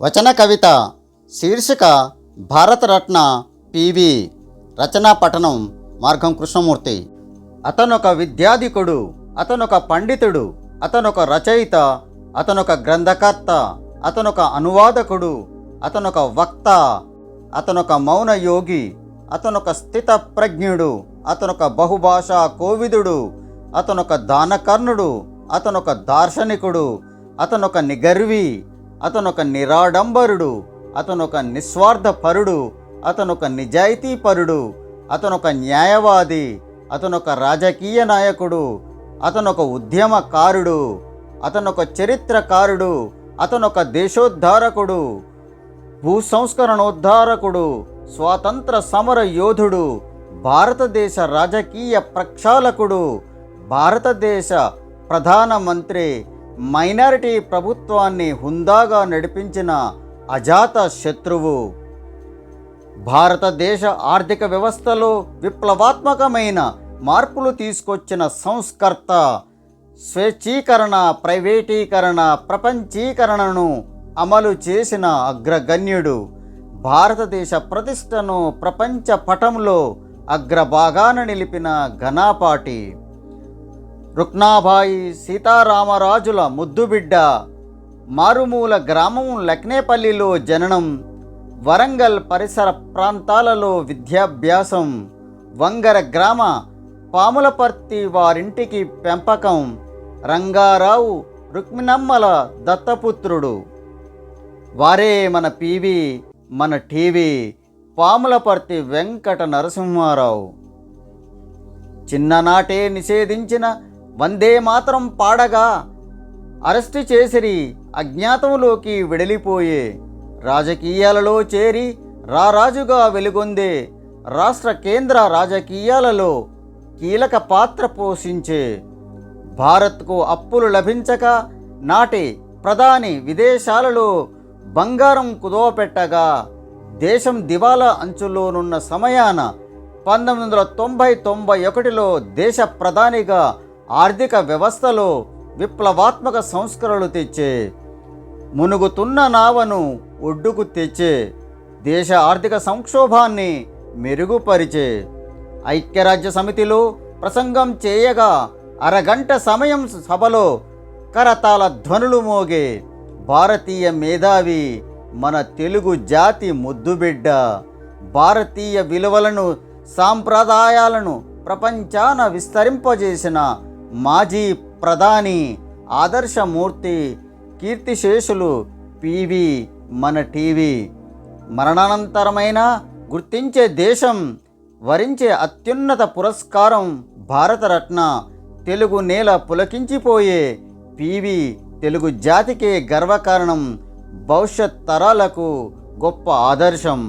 వచన కవిత శీర్షిక భారతరత్న పివి. రచనా పఠనం మార్గం కృష్ణమూర్తి. అతనొక విద్యాధికుడు, అతనొక పండితుడు, అతనొక రచయిత, అతనొక గ్రంథకర్త, అతనొక అనువాదకుడు, అతనొక వక్త, అతనొక మౌన యోగి, అతనొక స్థిత ప్రజ్ఞుడు, అతనొక బహుభాషా కోవిదుడు, అతనొక దానకర్ణుడు, అతనొక దార్శనికుడు, అతనొక నిగర్వి, అతనొక నిరాడంబరుడు, అతనొక నిస్వార్థపరుడు, అతనొక నిజాయితీపరుడు, అతనొక న్యాయవాది, అతనొక రాజకీయ నాయకుడు, అతనొక ఉద్యమకారుడు, అతనొక చరిత్రకారుడు, అతనొక దేశోద్ధారకుడు, భూసంస్కరణోద్ధారకుడు, స్వాతంత్ర సమర యోధుడు, భారతదేశ రాజకీయ ప్రక్షాళకుడు, భారతదేశ ప్రధానమంత్రి, మైనారిటీ ప్రభుత్వాన్ని హుందాగా నడిపించిన అజాత శత్రువు, భారతదేశ ఆర్థిక వ్యవస్థలో విప్లవాత్మకమైన మార్పులు తీసుకొచ్చిన సంస్కర్త, స్వేచ్ఛీకరణ, ప్రైవేటీకరణ, ప్రపంచీకరణను అమలు చేసిన అగ్రగణ్యుడు, భారతదేశ ప్రతిష్టను ప్రపంచ పటంలో అగ్రభాగాన నిలిపిన ఘనాపాటి, రుక్నాబాయి సీతారామరాజుల ముద్దుబిడ్డ, మారుమూల గ్రామం లక్నేపల్లిలో జననం, వరంగల్ పరిసర ప్రాంతాలలో విద్యాభ్యాసం, వంగర గ్రామ పాములపర్తి వారింటికి పెంపకం, రంగారావు రుక్మిణమ్మల దత్తపుత్రుడు. వారే మన పివి, మన టీవీ, పాములపర్తి వెంకట నరసింహారావు. చిన్ననాటే నిషేధించిన వందే మాతరం పాడగా అరెస్టు చేసిరి, అజ్ఞాతంలోకి వెడలిపోయే, రాజకీయాలలో చేరి రారాజుగా వెలుగొందే, రాష్ట్ర కేంద్ర రాజకీయాలలో కీలక పాత్ర పోషించే, భారత్కు అప్పులు లభించక నాటి ప్రధాని విదేశాలలో బంగారం కుదవపెట్టగా దేశం దివాలా అంచులోనున్న సమయాన 1991లో దేశ ప్రధానిగా ఆర్థిక వ్యవస్థలో విప్లవాత్మక సంస్కరణలు తెచ్చే, మునుగుతున్న నావను ఒడ్డుకు తెచ్చే, దేశ ఆర్థిక సంక్షోభాన్ని మెరుగుపరిచే, ఐక్యరాజ్య సమితిలో ప్రసంగం చేయగా అరగంట సమయం సభలో కరతాళ ధ్వనులు మోగే భారతీయ మేధావి, మన తెలుగు జాతి ముద్దుబిడ్డ, భారతీయ విలువలను సాంప్రదాయాలను ప్రపంచాన విస్తరింపజేసిన మాజీ ప్రధాని, ఆదర్శమూర్తి, కీర్తిశేషులు పివి, మన టీవీ. మరణానంతరమైన గుర్తించే దేశం వరించే అత్యున్నత పురస్కారం భారతరత్న. తెలుగు నేల పులకించిపోయే పివి తెలుగు జాతికే గర్వకారణం, భవిష్యత్ తరాలకు గొప్ప ఆదర్శం.